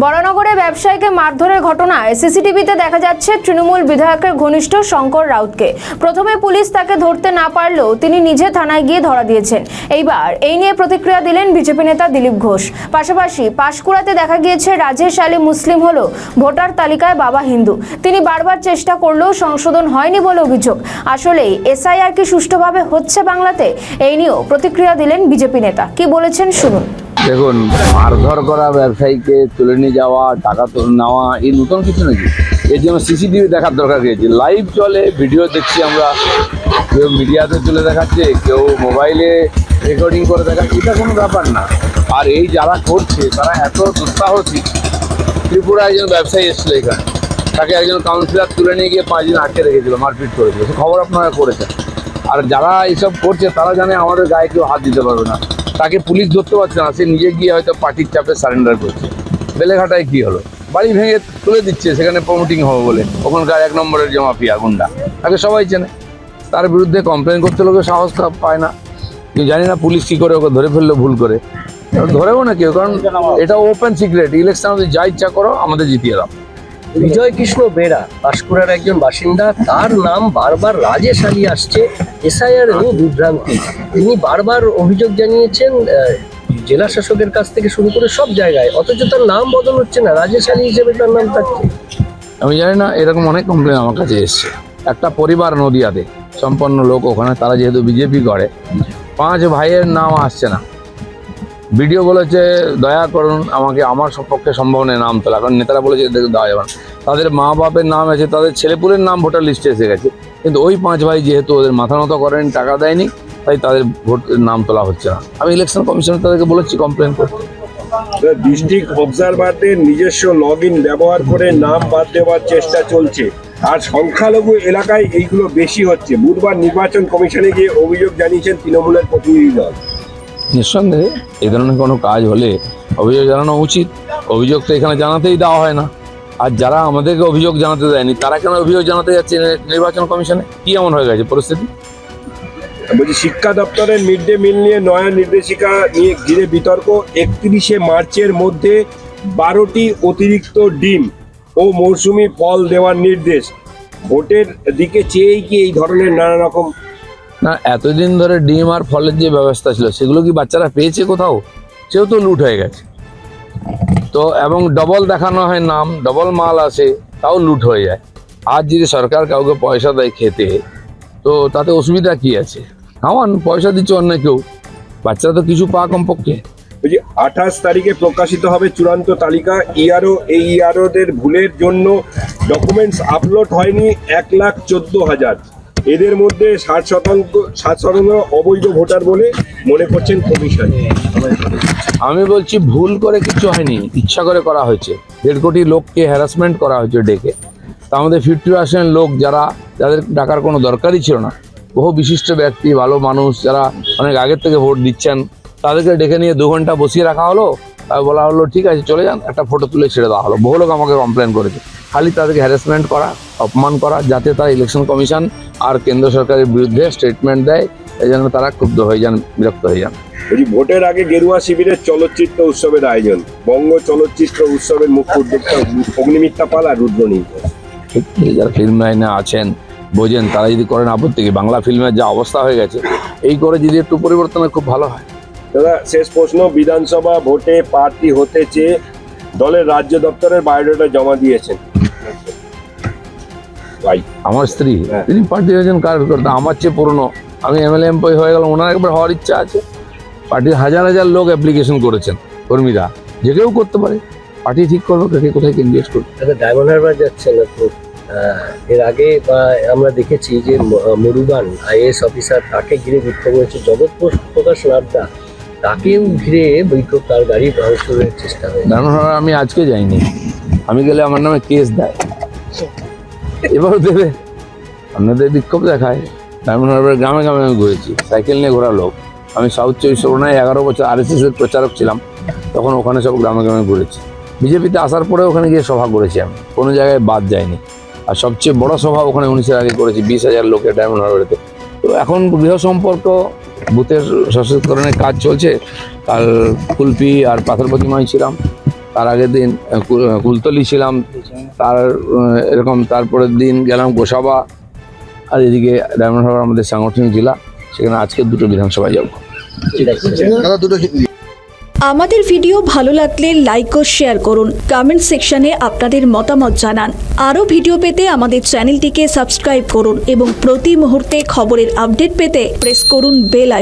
বরানগরে ব্যবসায়ীকে মারধরের ঘটনায় সিসিটিভিতে দেখা যাচ্ছে তৃণমূল বিধায়কের ঘনিষ্ঠ শঙ্কর রাউতকে। প্রথমে পুলিশ তাকে ধরতে না পারলেও তিনি নিজে থানায় গিয়ে ধরা দিয়েছেন। এইবার এই নিয়ে প্রতিক্রিয়া দিলেন বিজেপি নেতা দিলীপ ঘোষ। পাশাপাশি পাঁশকুড়াতে দেখা গিয়েছে রাজেশ আলী মুসলিম হলো ভোটার তালিকায় বাবা হিন্দু। তিনি বারবার চেষ্টা করলেও সংশোধন হয়নি বলে অভিযোগ। আসলে এসআইআর কি সুষ্ঠুভাবে হচ্ছে বাংলাতে? এই নিয়েও প্রতিক্রিয়া দিলেন বিজেপি নেতা। কি বলেছেন শুনুন। দেখুন, মারধর করা, ব্যবসায়ীকে তুলে নিয়ে যাওয়া, টাকা নেওয়া, এই নতুন কিছু নাকি? এর জন্য সিসিটিভি দেখার দরকার রয়েছে। লাইভ চলে, ভিডিও দেখছি আমরা, কেউ মিডিয়াতে তুলে দেখাচ্ছে, কেউ মোবাইলে রেকর্ডিং করে দেখাচ্ছে, এটা কোনো ব্যাপার না। আর এই যারা করছে তারা এত দুঃসাহসী। ত্রিপুরা একজন ব্যবসায়ী এসেছিল এখানে, তাকে একজন কাউন্সিলর তুলে নিয়ে গিয়ে 5 দিন আটকে রেখেছিল, মারপিট করেছিল, সে খবর আপনারা করেছেন। আর যারা এইসব করছে তারা জানে আমাদের গায়ে কেউ হাত দিতে পারবে না। তাকে পুলিশ ধরতে পারছে না, সে নিজে গিয়ে হয়তো পার্টির চাপে সারেন্ডার করছে। বেলেঘাটায় কী হলো, বাড়ি ভেঙে তুলে দিচ্ছে সেখানে প্রমোটিং হবে বলে, ওখানকার 1 নম্বরের যে মাফিয়া গুন্ডা, তাকে সবাই চেনে। তার বিরুদ্ধে কমপ্লেন করতে লোকের সাহস পায় না। কিন্তু জানি না পুলিশ কী করে ওকে ধরে ফেললো ভুল করে। ধরেও না কেউ, কারণ এটা ওপেন সিক্রেট। ইলেকশন যা ইচ্ছা করো, আমাদের জিতিয়ে দাও। বিজয় কৃষ্ণ বেরা পাঁশকুড়ার একজন বাসিন্দা, তার নাম বারবার রাজেশ আলী আসছে। এসআইআর নিয়ে বিভ্রান্তি, তিনি বারবার অভিযোগ জানিয়েছেন জেলা শাসকের কাছ থেকে শুরু করে সব জায়গায়, অথচ তার নাম বদল হচ্ছে না, রাজেশ আলী হিসেবে তার নাম থাকছে। আমি জানি না, এরকম অনেক কমপ্লেন আমার কাছে এসছে। একটা পরিবার নদিয়াতে সম্পন্ন লোক, ওখানে তারা যেহেতু বিজেপি করে, 5 ভাইয়ের নাম আসছে না। ভিডিও বলেছে দয়া করুন আমাকে, আমার পক্ষে সম্ভব নেই নাম তোলা, কারণ নেতারা বলেছে এদেরকে দেওয়া যাবে না। তাদের মা বাপের নাম আছে, তাদের ছেলেপুলের নাম ভোটার লিস্টে এসে গেছে, কিন্তু ওই 5 ভাই যেহেতু ওদের মাথা নত করেন, টাকা দেয়নি, তাই তাদের ভোটের নাম তোলা হচ্ছে না। আমি ইলেকশন কমিশন তাদেরকে বলেছি কমপ্লেন করতে। ডিস্ট্রিক্ট অবজারভারদের নিজস্ব লগ ইন ব্যবহার করে নাম বাদ দেওয়ার চেষ্টা চলছে, আর সংখ্যালঘু এলাকায় এইগুলো বেশি হচ্ছে। বুধবার নির্বাচন কমিশনে গিয়ে অভিযোগ জানিয়েছেন তৃণমূলের প্রতিনিধি দল। নিঃসন্দেহে এই ধরনের কোনো কাজ হলে অভিযোগ জানানো উচিত। অভিযোগ তো এখানে জানাতেই দেওয়া হয় না। আর যারা আমাদেরকে অভিযোগ জানাতে দেয়নি, তারা কেন অভিযোগ জানাতে যাচ্ছে নির্বাচন কমিশনে? কি এমন হয়ে গেছে পরিস্থিতি? বলছি, শিক্ষা দপ্তরের মিড ডে মিল নিয়ে নয়া নির্দেশিকা নিয়ে ঘিরে বিতর্ক। 31শে মার্চের মধ্যে 12টি অতিরিক্ত ডিম ও মৌসুমি ফল দেওয়ার নির্দেশ। ভোটের দিকে চেয়েই কি এই ধরনের নানা রকম? না, এতদিন ধরে ডিম আর ফলের যে ব্যবস্থা ছিল, সেগুলো কি বাচ্চারা পেয়েছে কোথাও? সেও তো লুট হয়ে গেছে তো। এবং ডবল দেখানো হয় নাম, ডবল মাল আসে, তাও লুট হয়ে যায়। আজ যদি সরকার কাউকে পয়সা দেয় খেতে, তো তাতে অসুবিধা কি আছে? খাওয়ান, পয়সা দিচ্ছে অন্য কেউ, বাচ্চারা তো কিছু পা কমপক্ষে। বলছি, 28 তারিখে প্রকাশিত হবে চূড়ান্ত তালিকা। ইআরও, এই ইআরওদের ভুলের জন্য ডকুমেন্টস আপলোড হয়নি 1,14,000। এদের মধ্যে 60% অবৈধ ভোটার বলে মনে করছেন কমিশন। আমি বলছি, ভুল করে কিছু হয়নি, ইচ্ছা করে করা হয়েছে। 1.5 কোটি লোককে হ্যারাসমেন্ট করা হয়েছে ডেকে। তার মধ্যে 50% লোক যাদের ডাকার কোনো দরকারই ছিল না, বহু বিশিষ্ট ব্যক্তি, ভালো মানুষ, যারা অনেক আগের থেকে ভোট দিচ্ছেন, তাদেরকে ডেকে নিয়ে 2 ঘন্টা বসিয়ে রাখা হলো। আর বলা হলো ঠিক আছে চলে যান, একটা ফটো তুলে ছেড়ে দেওয়া হলো। বহু লোক আমাকে কমপ্লেন করেছে। খালি তাদেরকে হ্যারাসমেন্ট করা, অপমান করা, যাতে তারা ইলেকশন কমিশন আর কেন্দ্র সরকারের বিরুদ্ধে স্টেটমেন্ট দেয়, এই জন্য তারা ক্ষুব্ধ হয়ে যান, বিরক্ত হয়ে যান। বলছি, ভোটের আগে গেরুয়া শিবিরের চলচ্চিত্র উৎসবের আয়োজন। বঙ্গ চলচ্চিত্র উৎসবের মুখ্য উদ্যোক্তা অগ্নিমিত্রা পাল আর রুদ্রনীল। ঠিক, যারা ফিল্ম লাইনে আছেন, বোঝেন, তারা যদি করেন আপত্তি কি? বাংলা ফিল্মের যা অবস্থা হয়ে গেছে, এই করে যদি একটু পরিবর্তনে খুব ভালো হয়। দাদা, শেষ প্রশ্ন। বিধানসভা ভোটে প্রার্থী হতে চেয়ে দলের রাজ্য দপ্তরের বায়োডাটা জমা দিয়েছেন ভাই। আমার স্ত্রী, তিনি পার্টি হয়েছেন কার্যকর্তা, আমার চেয়ে পুরনো। আমি এমএলএ এমপি হয়ে গেলাম, ওনার একবার হওয়ার ইচ্ছা আছে। পার্টির হাজার হাজার লোক অ্যাপ্লিকেশন করেছেন, কর্মীরা, যে কেউ করতে পারে। পার্টি ঠিক করলো কাকে কোথায় এনগেজ করবে। ডায়মন্ড হারবার যাচ্ছেন আপনি। এর আগে আমরা দেখেছি যে মুরুগান আইএএস অফিসার, তাকে ঘিরে বিক্ষোভ হয়েছে। জগৎ প্রকাশ নাড্ডা, তাকেও ঘিরে বিক্ষোভ, তার গাড়ি ভাঙচুরের চেষ্টা হয়েছে। ডায়মন্ড হারবার আমি আজকে যাইনি, আমি গেলে আমার নামে কেস দেয়, এবারও দেবে। আপনাদের বিক্ষোভ দেখায়। ডায়মন্ড হারবার গ্রামে গ্রামে আমি ঘুরেছি, সাইকেল নিয়ে ঘোরা লোক। আমি সাউথ 24 পরগনায় 11 বছর আরএসএসের প্রচারক ছিলাম, তখন ওখানে সব গ্রামে গ্রামে ঘুরেছি। বিজেপিতে আসার পরে ওখানে গিয়ে সভা করেছি, আমি কোনো জায়গায় বাদ যাইনি। আর সবচেয়ে বড় সভা ওখানে 19-এর আগে করেছি, 20,000 লোকের ডায়মন্ড হারবারেতে। তো এখন গৃহ সম্পর্ক, বুথের সশস্ত্রকরণের কাজ চলছে। কাল কুলপি আর পাথর প্রতিমায় ছিলাম, তার আগের দিন কুলতলি ছিলাম, এরকম তারপরের দিন গেলাম গোসাবা, আর এদিকে ডায়মন্ড হারবার আমাদের সাংগঠনিক জেলা, সেখানে আজকে দুটো বিধানসভায় যাব। আমাদের ভিডিও ভালো লাগলে লাইক ও শেয়ার করুন, কমেন্ট সেকশনে আপনাদের মতামত জানান। আরও ভিডিও পেতে আমাদের চ্যানেলটিকে সাবস্ক্রাইব করুন এবং প্রতি মুহূর্তে খবরের আপডেট পেতে প্রেস করুন বেল আইকন।